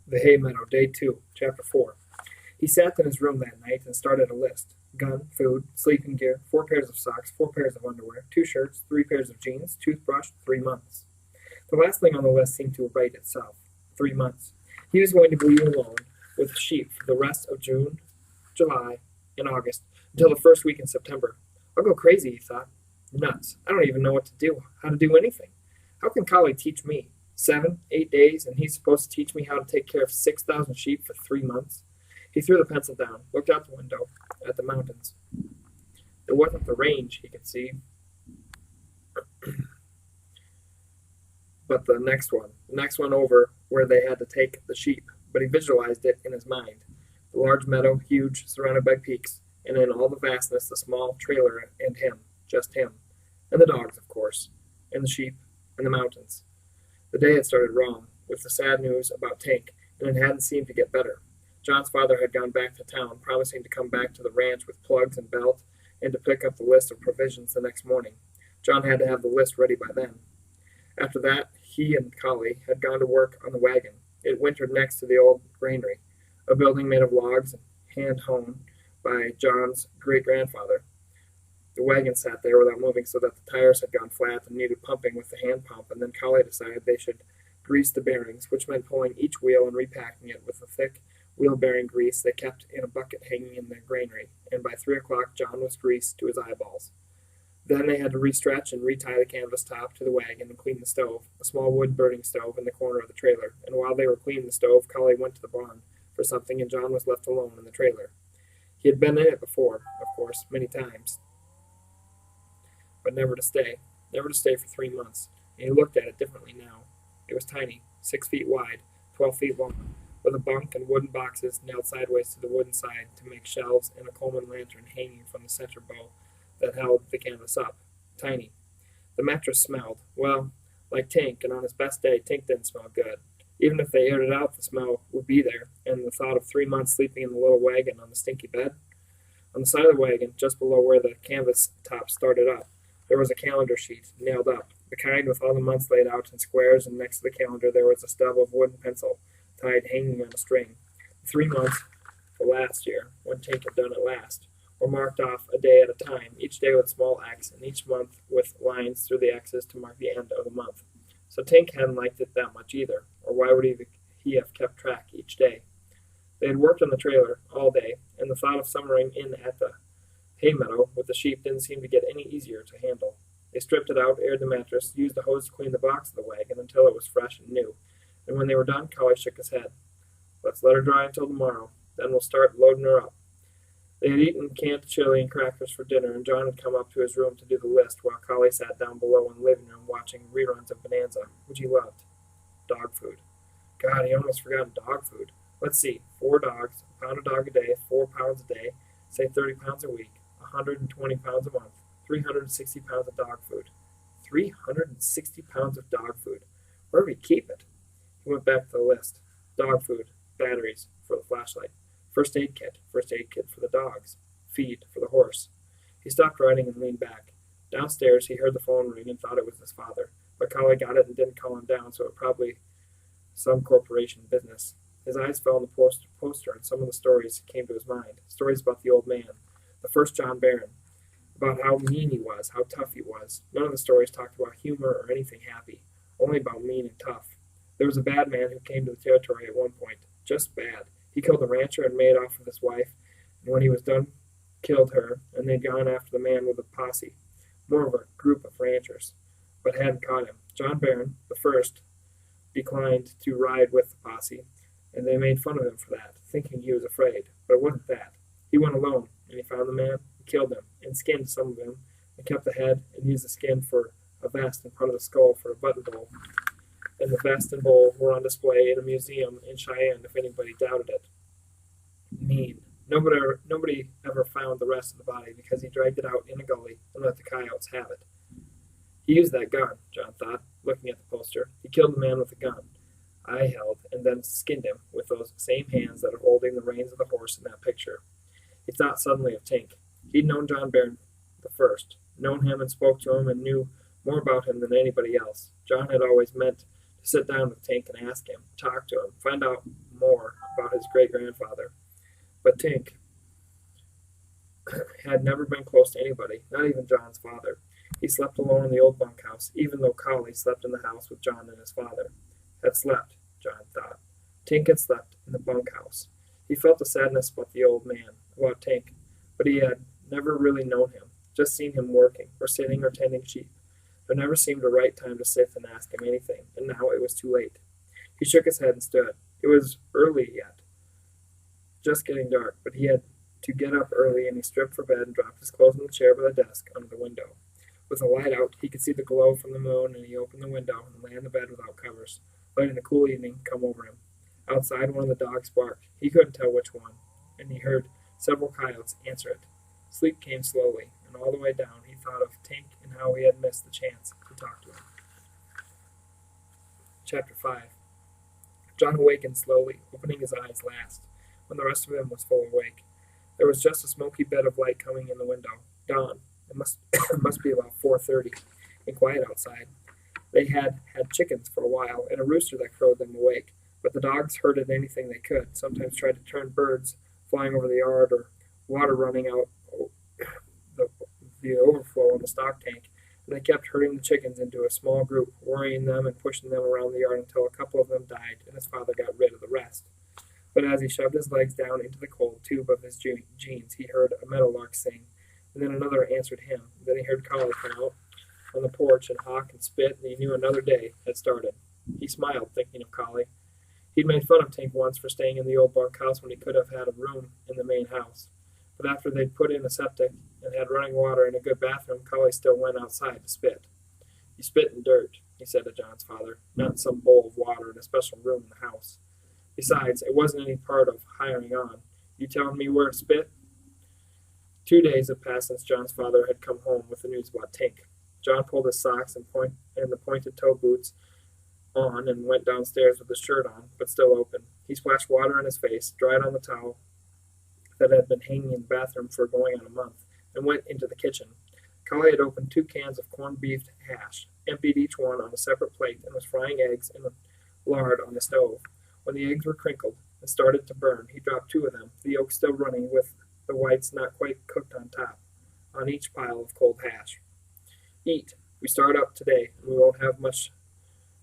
The Haymeadow, Day 2, Chapter 4. He sat in his room that night and started a list. Gun, food, sleeping gear, 4 pairs of socks, 4 pairs of underwear, 2 shirts, 3 pairs of jeans, toothbrush, 3 months. The last thing on the list seemed to write itself. 3 months. He was going to be alone with sheep for the rest of June, July, and August, until the first week in September. I'll go crazy, he thought. Nuts. I don't even know what to do, how to do anything. How can Collie teach me? 7, 8 days, and he's supposed to teach me how to take care of 6,000 sheep for 3 months? He threw the pencil down, looked out the window at the mountains. It wasn't the range he could see, but the next one over where they had to take the sheep. But he visualized it in his mind. The large meadow, huge, surrounded by peaks, and in all the vastness the small trailer and him, just him. And the dogs, of course, and the sheep, and the mountains. The day had started wrong, with the sad news about Tank, and it hadn't seemed to get better. John's father had gone back to town, promising to come back to the ranch with plugs and belt, and to pick up the list of provisions the next morning. John had to have the list ready by then. After that, he and Collie had gone to work on the wagon. It wintered next to the old granary, a building made of logs and hand-hewn by John's great-grandfather. The wagon sat there without moving so that the tires had gone flat and needed pumping with the hand pump, and then Collie decided they should grease the bearings, which meant pulling each wheel and repacking it with the thick wheel-bearing grease they kept in a bucket hanging in the granary, and by 3 o'clock John was greased to his eyeballs. Then they had to restretch and retie the canvas top to the wagon and clean the stove, a small wood-burning stove in the corner of the trailer, and while they were cleaning the stove, Collie went to the barn for something, and John was left alone in the trailer. He had been in it before, of course, many times, but never to stay for 3 months, and he looked at it differently now. It was tiny, 6 feet wide, 12 feet long, with a bunk and wooden boxes nailed sideways to the wooden side to make shelves and a Coleman lantern hanging from the center bow that held the canvas up. Tiny. The mattress smelled, well, like Tink, and on his best day, Tink didn't smell good. Even if they aired it out, the smell would be there, and the thought of 3 months sleeping in the little wagon on the stinky bed. On the side of the wagon, just below where the canvas top started up, there was a calendar sheet, nailed up, the kind with all the months laid out in squares, and next to the calendar there was a stub of wooden pencil, tied hanging on a string. The 3 months for last year, when Tink had done it last, were marked off a day at a time, each day with small X, and each month with lines through the X's to mark the end of the month. So Tink hadn't liked it that much either, or why would he have kept track each day? They had worked on the trailer all day, and the thought of summering in at the Haymeadow with the sheep didn't seem to get any easier to handle. They stripped it out, aired the mattress, used a hose to clean the box of the wagon until it was fresh and new, and when they were done, Collie shook his head. Let's let her dry until tomorrow, then we'll start loading her up. They had eaten canned chili and crackers for dinner, and John had come up to his room to do the list while Collie sat down below in the living room watching reruns of Bonanza, which he loved. Dog food. God, he almost forgot dog food. Let's see, 4 dogs, a pound of dog a day, 4 pounds a day, say 30 pounds a week, 120 pounds a month, 360 pounds of dog food. 360 pounds of dog food. Where do we keep it? He went back to the list. Dog food, batteries for the flashlight, first aid kit for the dogs, feed for the horse. He stopped writing and leaned back. Downstairs, he heard the phone ring and thought it was his father, but Collie got it and didn't call him down, so it probably some corporation business. His eyes fell on the poster, and some of the stories came to his mind. Stories about the old man, the first John Barron, about how mean he was, how tough he was. None of the stories talked about humor or anything happy, only about mean and tough. There was a bad man who came to the territory at one point, just bad. He killed a rancher and made off with his wife, and when he was done, killed her, and they'd gone after the man with a posse, more of a group of ranchers, but hadn't caught him. John Barron, the first, declined to ride with the posse, and they made fun of him for that, thinking he was afraid, but it wasn't that. He went alone, and he found the man, and killed him, and skinned some of him, and kept the head, and used the skin for a vest and part of the skull for a buttonhole. And the vest and bowl were on display in a museum in Cheyenne if anybody doubted it. Mean. Nobody ever found the rest of the body because he dragged it out in a gully and let the coyotes have it. He used that gun, John thought, looking at the poster. He killed the man with the gun I held and then skinned him with those same hands that are holding the reins of the horse in that picture. He thought suddenly of Tink. He'd known John Barron the first, known him and spoke to him and knew more about him than anybody else. John had always meant to sit down with Tink and ask him, talk to him, find out more about his great-grandfather. But Tink had never been close to anybody, not even John's father. He slept alone in the old bunkhouse, even though Collie slept in the house with John and his father. Had slept, John thought. Tink had slept in the bunkhouse. He felt a sadness about the old man, about Tink, but he had never really known him, just seen him working, or sitting or tending sheep. There never seemed a right time to sit and ask him anything, and now it was too late. He shook his head and stood. It was early yet, just getting dark, but he had to get up early, and he stripped for bed and dropped his clothes in the chair by the desk under the window. With the light out, he could see the glow from the moon, and he opened the window and lay on the bed without covers, letting the cool evening come over him. Outside, one of the dogs barked. He couldn't tell which one, and he heard several coyotes answer it. Sleep came slowly, and all the way down he thought of Tink and how he had missed the chance to talk to him. Chapter 5. John awakened slowly, opening his eyes last, when the rest of him was fully awake. There was just a smoky bed of light coming in the window. Dawn. It must be about 4:30, and quiet outside. They had had chickens for a while, and a rooster that crowed them awake, but the dogs herded anything they could, sometimes tried to turn birds flying over the yard or water running out the overflow in the stock tank, and they kept herding the chickens into a small group, worrying them and pushing them around the yard until a couple of them died, and his father got rid of the rest. But as he shoved his legs down into the cold tube of his jeans, he heard a meadowlark sing, and then another answered him. Then he heard Collie come out on the porch and hawk and spit, and he knew another day had started. He smiled, thinking of Collie. He'd made fun of Tink once for staying in the old bunkhouse when he could have had a room in the main house. But after they'd put in a septic and had running water and a good bathroom, Collie still went outside to spit. "You spit in dirt," he said to John's father, "not in some bowl of water in a special room in the house. Besides, it wasn't any part of hiring on. You telling me where to spit?" 2 days had passed since John's father had come home with the news about Tink. John pulled his socks and the pointed-toe boots on and went downstairs with his shirt on, but still open. He splashed water on his face, dried on the towel that had been hanging in the bathroom for going on a month, and went into the kitchen. Collie had opened 2 cans of corned beef hash, emptied each one on a separate plate, and was frying eggs in lard on the stove. When the eggs were crinkled and started to burn, he dropped 2 of them, the yolks still running with the whites not quite cooked on top, on each pile of cold hash. "Eat. We start up today, and we won't have much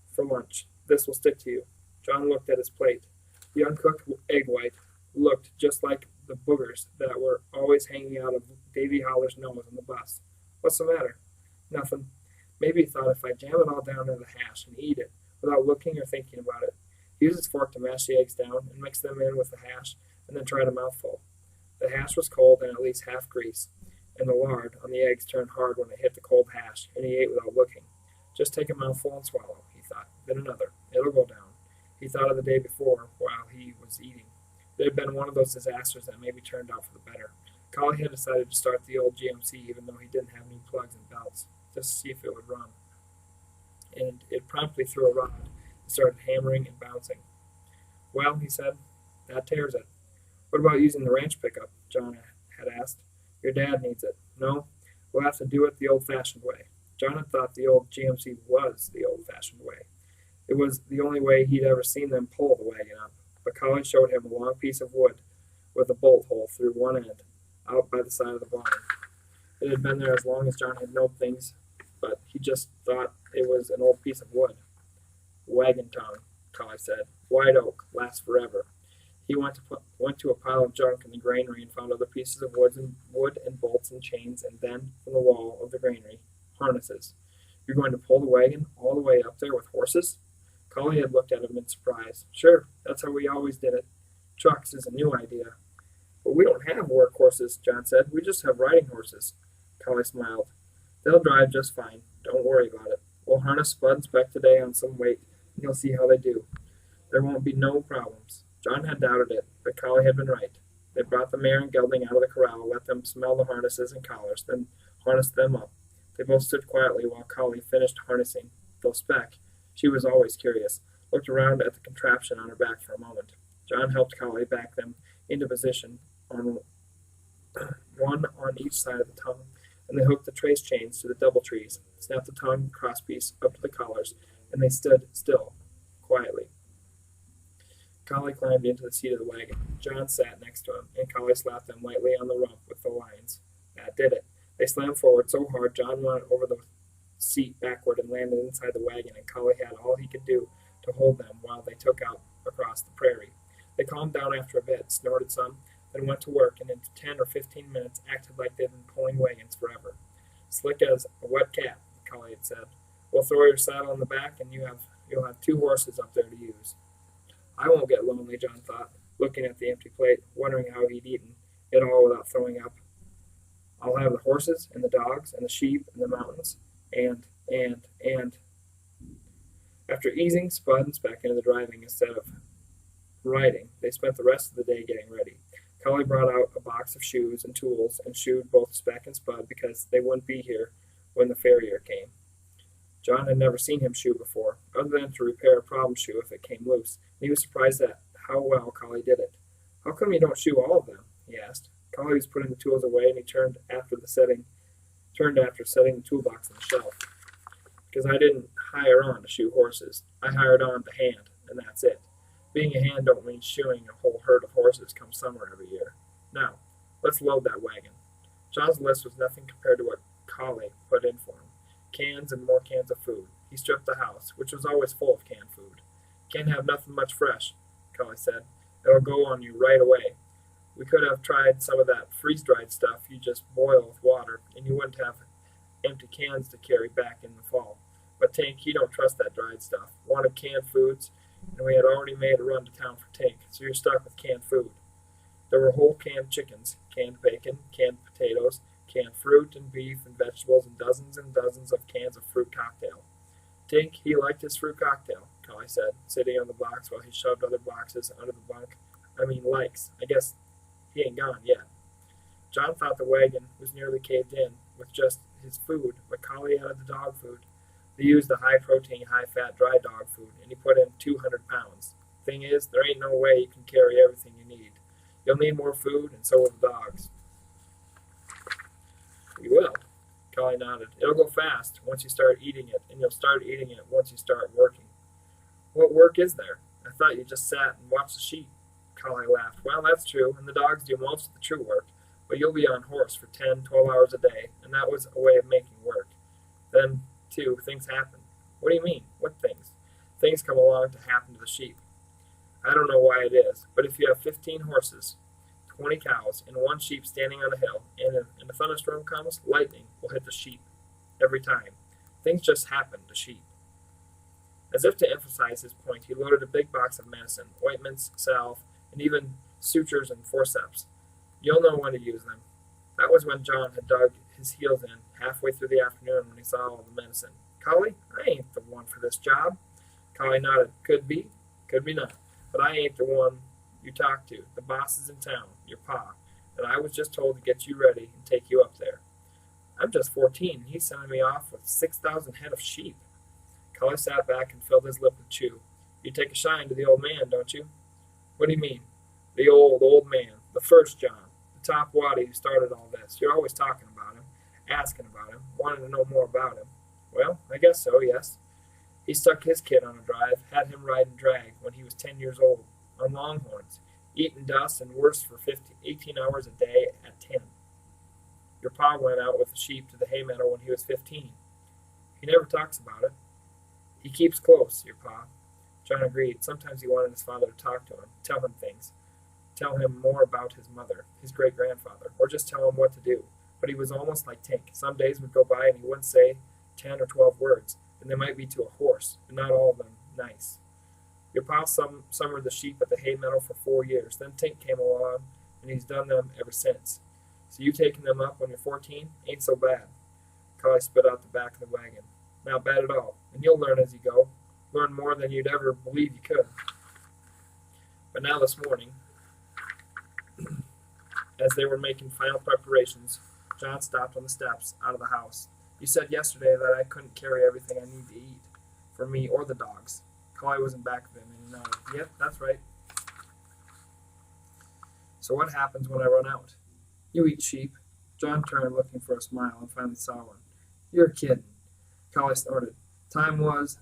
for lunch. This will stick to you." John looked at his plate. The uncooked egg white looked just like the boogers that were always hanging out of Davy Holler's nose on the bus. "What's the matter?" "Nothing. Maybe he thought if I jam it all down into the hash and eat it, without looking or thinking about it." He used his fork to mash the eggs down and mix them in with the hash, and then tried a mouthful. The hash was cold and at least half grease, and the lard on the eggs turned hard when it hit the cold hash, and he ate without looking. "Just take a mouthful and swallow," he thought, "then another. It'll go down." He thought of the day before while he was eating. It had been one of those disasters that maybe turned out for the better. Collie had decided to start the old GMC even though he didn't have new plugs and belts, just to see if it would run. And it promptly threw a rod and started hammering and bouncing. "Well," he said, "that tears it." "What about using the ranch pickup?" John had asked. "Your dad needs it." "No, we'll have to do it the old-fashioned way." John had thought the old GMC was the old-fashioned way. It was the only way he'd ever seen them pull the wagon up, but Collie showed him a long piece of wood with a bolt hole through one end, out by the side of the barn. It had been there as long as John had known things, but he just thought it was an old piece of wood. "Wagon tongue," Collie said. "White oak, lasts forever." He went to a pile of junk in the granary and found other pieces of wood and bolts and chains, and then, from the wall of the granary, harnesses. "You're going to pull the wagon all the way up there with horses?" Collie had looked at him in surprise. "Sure, that's how we always did it. Trucks is a new idea." "But we don't have work horses," John said. "We just have riding horses." Collie smiled. "They'll drive just fine. Don't worry about it. We'll harness Spud and Speck today on some weight, and you'll see how they do. There won't be no problems." John had doubted it, but Collie had been right. They brought the mare and gelding out of the corral, let them smell the harnesses and collars, then harnessed them up. They both stood quietly while Collie finished harnessing, though Speck, she was always curious, looked around at the contraption on her back for a moment. John helped Collie back them into position, on one on each side of the tongue, and they hooked the trace chains to the double trees, snapped the tongue crosspiece up to the collars, and they stood still, quietly. Collie climbed into the seat of the wagon. John sat next to him, and Collie slapped him lightly on the rump with the lines. That did it. They slammed forward so hard John went over the seat backward and landed inside the wagon, and Collie had all he could do to hold them while they took out across the prairie. They calmed down after a bit, snorted some, then went to work, and in 10 or 15 minutes acted like they'd been pulling wagons forever. Slick as a wet cat, Collie had said. We'll throw your saddle on the back, and you'll have 2 horses up there to use. I won't get lonely, John thought, looking at the empty plate, wondering how he'd eaten it all without throwing up. I'll have the horses and the dogs and the sheep and the mountains and. After easing Spud and Speck into the driving instead of riding, they spent the rest of the day getting ready. Collie brought out a box of shoes and tools and shoed both Speck and Spud because they wouldn't be here when the farrier came. John had never seen him shoe before, other than to repair a problem shoe if it came loose, and he was surprised at how well Collie did it. How come you don't shoe all of them? He asked. Collie was putting the tools away, and he turned after setting the toolbox on the shelf. Because I didn't hire on to shoe horses. I hired on to hand, and that's it. Being a hand don't mean shoeing a whole herd of horses come summer every year. Now, let's load that wagon. John's list was nothing compared to what Collie put in for him. Cans and more cans of food. He stripped the house, which was always full of canned food. Can't have nothing much fresh, Collie said. It'll go on you right away. We could have tried some of that freeze-dried stuff you just boil with water, and you wouldn't have empty cans to carry back in the fall. But Tank, he don't trust that dried stuff. Wanted canned foods, and we had already made a run to town for Tank, so you're stuck with canned food. There were whole canned chickens, canned bacon, canned potatoes, canned fruit and beef and vegetables, and dozens of cans of fruit cocktail. Tank, he liked his fruit cocktail, Collie said, sitting on the box while he shoved other boxes under the bunk. Likes. I guess he ain't gone yet. John thought the wagon was nearly caved in with just his food, but Collie added the dog food. They used the high-protein, high-fat dry dog food, and he put in 200 pounds. Thing is, there ain't no way you can carry everything you need. You'll need more food, and so will the dogs. We will, Collie nodded. It'll go fast once you start eating it, and you'll start eating it once you start working. What work is there? I thought you just sat and watched the sheep. Collie laughed. Well, that's true, and the dogs do most of the true work, but you'll be on horse for 10, 12 hours a day, and that was a way of making work. Then, too, things happen. What do you mean? What things? Things come along to happen to the sheep. I don't know why it is, but if you have 15 horses, 20 cows, and 1 sheep standing on a hill, and a thunderstorm comes, lightning will hit the sheep. Every time. Things just happen to sheep. As if to emphasize his point, he loaded a big box of medicine, ointments, salve, and even sutures and forceps. You'll know when to use them. That was when John had dug his heels in, halfway through the afternoon when he saw all the medicine. Collie, I ain't the one for this job. Collie nodded. Could be not. But I ain't the one you talk to. The boss is in town, your pa, and I was just told to get you ready and take you up there. I'm just 14, and he's sending me off with 6,000 head of sheep. Collie sat back and filled his lip with chew. You take a shine to the old man, don't you? What do you mean? The old man. The first John. The top waddy who started all this. You're always talking about him, asking about him, wanting to know more about him. Well, I guess so, yes. He stuck his kid on a drive, had him ride and drag when he was 10 years old, on longhorns, eating dust and worse for 18 hours a day at 10. Your pa went out with the sheep to the Haymeadow when he was 15. He never talks about it. He keeps close, your pa. John agreed. Sometimes he wanted his father to talk to him, tell him things, tell him more about his mother, his great-grandfather, or just tell him what to do. But he was almost like Tink. Some days would go by and he wouldn't say 10 or 12 words, and they might be to a horse, and not all of them nice. Your pa summered the sheep at the Haymeadow for 4 years. Then Tink came along, and he's done them ever since. So you taking them up when you're 14 ain't so bad. Collie spit out the back of the wagon. Not bad at all, and you'll learn as you go. Learn more than you'd ever believe you could. But now this morning, as they were making final preparations, John stopped on the steps out of the house. You said yesterday that I couldn't carry everything I need to eat, for me or the dogs. Collie was in back of him, and he nodded. Yep, that's right. So what happens when I run out? You eat sheep. John turned, looking for a smile, and finally saw one. You're kidding. Collie snorted. Time was,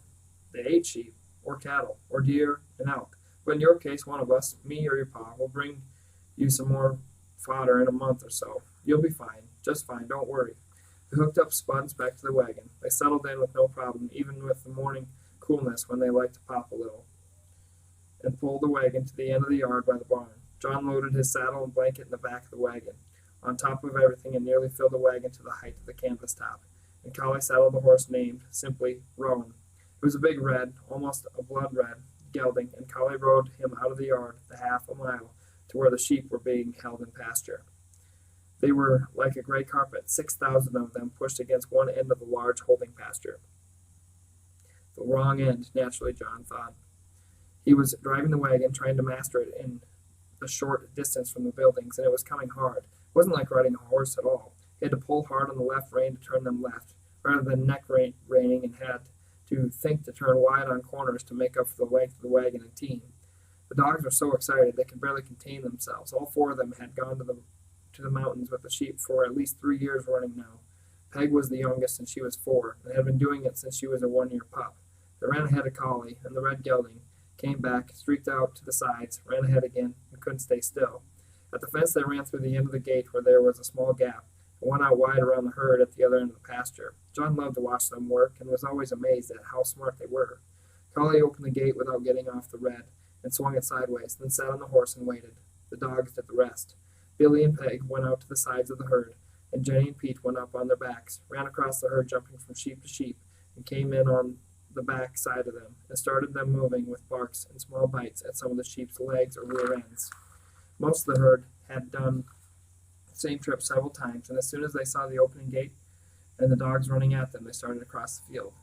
they ate sheep, or cattle, or deer, and elk. But in your case, one of us, me or your pa, will bring you some more fodder in a month or so. You'll be fine, just fine, don't worry." They hooked up Spuds back to the wagon. They settled in with no problem, even with the morning coolness when they liked to pop a little, and pulled the wagon to the end of the yard by the barn. John loaded his saddle and blanket in the back of the wagon, on top of everything, and nearly filled the wagon to the height of the canvas top. And Collie saddled the horse named, simply, Rowan. It was a big red, almost a blood red, gelding, and Collie rode him out of the yard the half a mile to where the sheep were being held in pasture. They were like a gray carpet, 6,000 of them pushed against one end of the large holding pasture. The wrong end, naturally, John thought. He was driving the wagon, trying to master it in the short distance from the buildings, and it was coming hard. It wasn't like riding a horse at all. He had to pull hard on the left rein to turn them left, rather than neck reining, and had to think to turn wide on corners to make up for the length of the wagon and team. The dogs were so excited they could barely contain themselves. All four of them had gone to the mountains with the sheep for at least 3 years running now. Peg was the youngest, and she was 4, and had been doing it since she was a 1-year pup. They ran ahead of Collie, and the red gelding came back, streaked out to the sides, ran ahead again, and couldn't stay still. At the fence they ran through the end of the gate where there was a small gap, and went out wide around the herd at the other end of the pasture. John loved to watch them work, and was always amazed at how smart they were. Collie opened the gate without getting off the red, and swung it sideways, then sat on the horse and waited. The dogs did the rest. Billy and Peg went out to the sides of the herd, and Jenny and Pete went up on their backs, ran across the herd jumping from sheep to sheep, and came in on the back side of them, and started them moving with barks and small bites at some of the sheep's legs or rear ends. Most of the herd had done the same trip several times, and as soon as they saw the opening gate and the dogs running at them, they started across the field,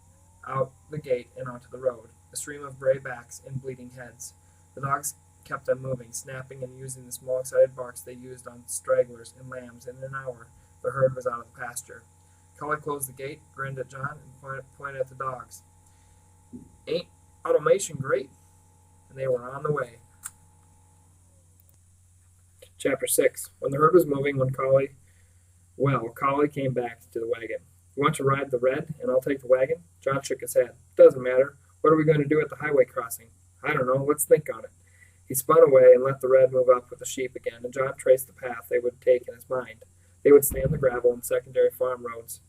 out the gate and onto the road, a stream of gray backs and bleeding heads. The dogs kept them moving, snapping and using the small excited barks they used on stragglers and lambs, and in an hour the herd was out of the pasture. Collie closed the gate, grinned at John, and pointed at the dogs. "Ain't automation great?" And they were on the way. Chapter 6. When the herd was moving, Collie came back to the wagon. "You want to ride the red, and I'll take the wagon?" John shook his head. "Doesn't matter. What are we going to do at the highway crossing?" "I don't know. Let's think on it." He spun away and let the red move up with the sheep again, and John traced the path they would take in his mind. They would stay on the gravel and secondary farm roads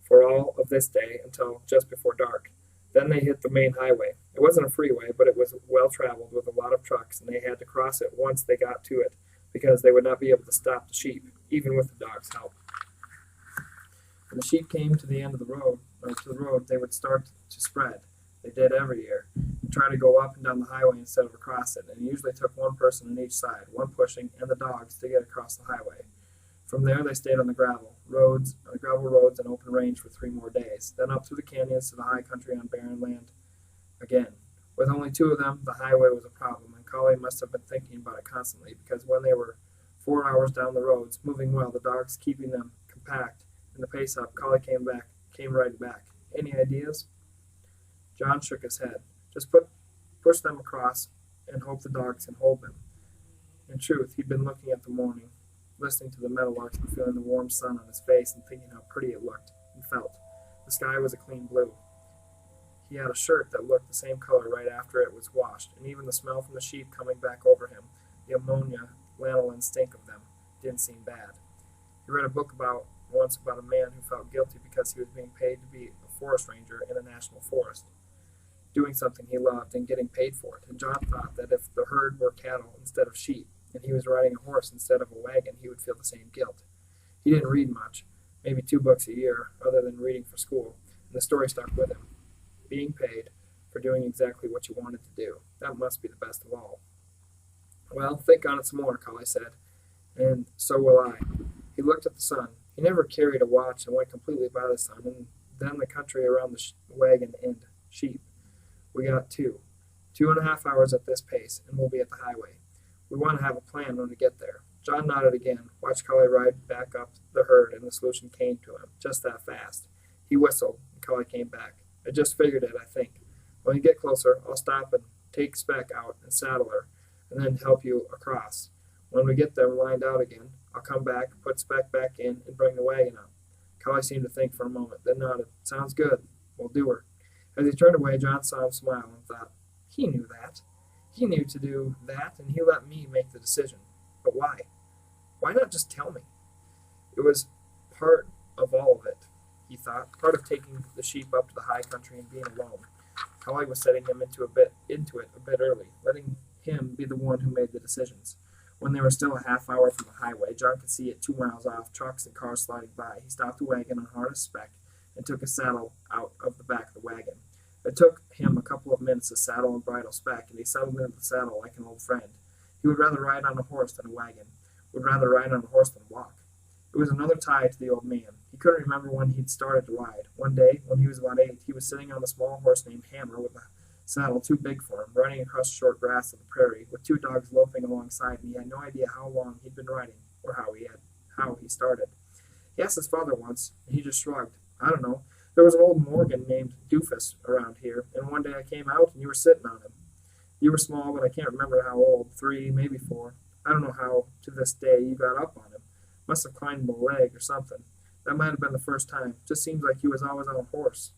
for all of this day until just before dark. Then they hit the main highway. It wasn't a freeway, but it was well traveled with a lot of trucks, and they had to cross it once they got to it, because they would not be able to stop the sheep, even with the dogs' help. When the sheep came to the end of the road, they would start to spread. They did every year, and try to go up and down the highway instead of across it, and it usually took one person on each side, one pushing, and the dogs, to get across the highway. From there they stayed on the gravel roads and open range for 3 more days, then up through the canyons to the high country on barren land again. With only 2 of them, the highway was a problem, and Collie must have been thinking about it constantly, because when they were 4 hours down the roads, moving well, the dogs keeping them compact, and the pace up, Collie came right back. "Any ideas?" John shook his head. "Just push them across and hope the dogs can hold them." In truth, he'd been looking at the morning, listening to the meadowlarks and feeling the warm sun on his face and thinking how pretty it looked and felt. The sky was a clean blue. He had a shirt that looked the same color right after it was washed, and even the smell from the sheep coming back over him, the ammonia, lanolin stink of them, didn't seem bad. He read a book once about a man who felt guilty because he was being paid to be a forest ranger in a national forest, doing something he loved and getting paid for it, and John thought that if the herd were cattle instead of sheep, and he was riding a horse instead of a wagon, he would feel the same guilt. He didn't read much, maybe 2 books a year, other than reading for school, and the story stuck with him. Being paid for doing exactly what you wanted to do. That must be the best of all. "Well, think on it some more," Collie said, "and so will I." He looked at the sun. He never carried a watch and went completely by the sun, and then the country around the wagon and sheep. "We got 2.5 hours at this pace, and we'll be at the highway. We want to have a plan when we get there." John nodded again, watched Collie ride back up the herd, and the solution came to him, just that fast. He whistled, and Collie came back. "I just figured it, I think. When you get closer, I'll stop and take Speck out and saddle her, and then help you across. When we get them lined out again, I'll come back, put Speck back in, and bring the wagon up." Collie seemed to think for a moment, then nodded. "Sounds good. We'll do her." As he turned away, John saw him smile and thought, he knew that. He knew to do that, and he let me make the decision. But why? Why not just tell me? It was part of all of it, he thought, part of taking the sheep up to the high country and being alone. Holly was setting him into it a bit early, letting him be the one who made the decisions. When they were still a half hour from the highway, John could see it 2 miles off, trucks and cars sliding by. He stopped the wagon and harnessed Speck and took his saddle out of the back of the wagon. It took him a couple of minutes to saddle and bridle Speck, and he settled into the saddle like an old friend. He would rather ride on a horse than a wagon, would rather ride on a horse than walk. It was another tie to the old man. He couldn't remember when he'd started to ride. One day, when he was about 8, he was sitting on a small horse named Hammer with a saddle too big for him, riding across the short grass of the prairie, with 2 dogs loping alongside, and he had no idea how long he'd been riding, or how he started. He asked his father once, and he just shrugged. I don't know. There was an old Morgan named Doofus around here, and one day I came out, and you were sitting on him. You were small, but I can't remember how old, 3, maybe 4. I don't know how, to this day, you got up on him. Must have climbed him a leg or something. That might have been the first time. Just seems like he was always on a horse.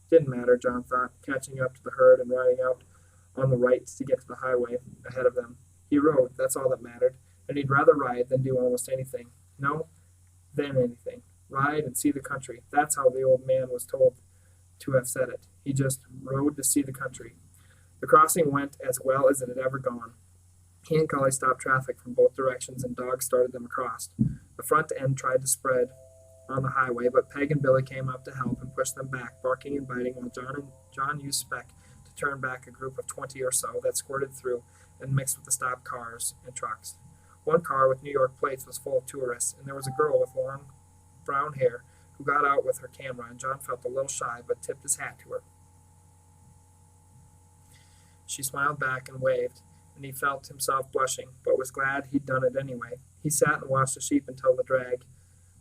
Didn't matter, John thought, catching up to the herd and riding out on the right to get to the highway ahead of them. He rode, that's all that mattered, and he'd rather ride than do almost anything. No, than anything. Ride and see the country. That's how the old man was told to have said it. He just rode to see the country. The crossing went as well as it had ever gone. He and Cully stopped traffic from both directions, and dogs started them across. The front end tried to spread on the highway, but Peg and Billy came up to help and pushed them back, barking and biting, while John used Speck to turn back a group of 20 or so that squirted through and mixed with the stopped cars and trucks. One car with New York plates was full of tourists, and there was a girl with long brown hair who got out with her camera, and John felt a little shy but tipped his hat to her. She smiled back and waved, and he felt himself blushing, but was glad he'd done it anyway. He sat and watched the sheep until the drag,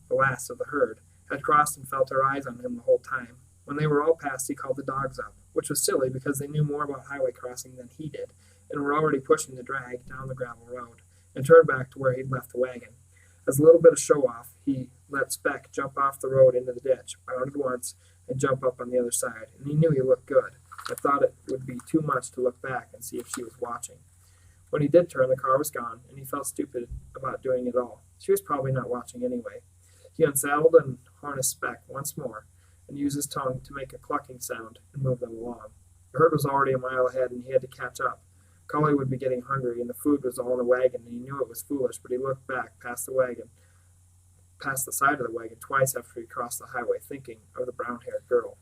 the last of the herd, had crossed and felt her eyes on him the whole time. When they were all past, he called the dogs up, which was silly because they knew more about highway crossing than he did, and were already pushing the drag down the gravel road, and turned back to where he'd left the wagon. As a little bit of show-off, he let Speck jump off the road into the ditch, bounded once, and jump up on the other side, and he knew he looked good, but thought it would be too much to look back and see if she was watching. When he did turn, the car was gone, and he felt stupid about doing it all. She was probably not watching anyway. He unsaddled and harnessed Speck once more, and used his tongue to make a clucking sound and move them along. The herd was already a mile ahead, and he had to catch up. Cully would be getting hungry, and the food was all in the wagon, and he knew it was foolish, but he looked back past the side of the wagon twice after he crossed the highway, thinking of the brown-haired girl.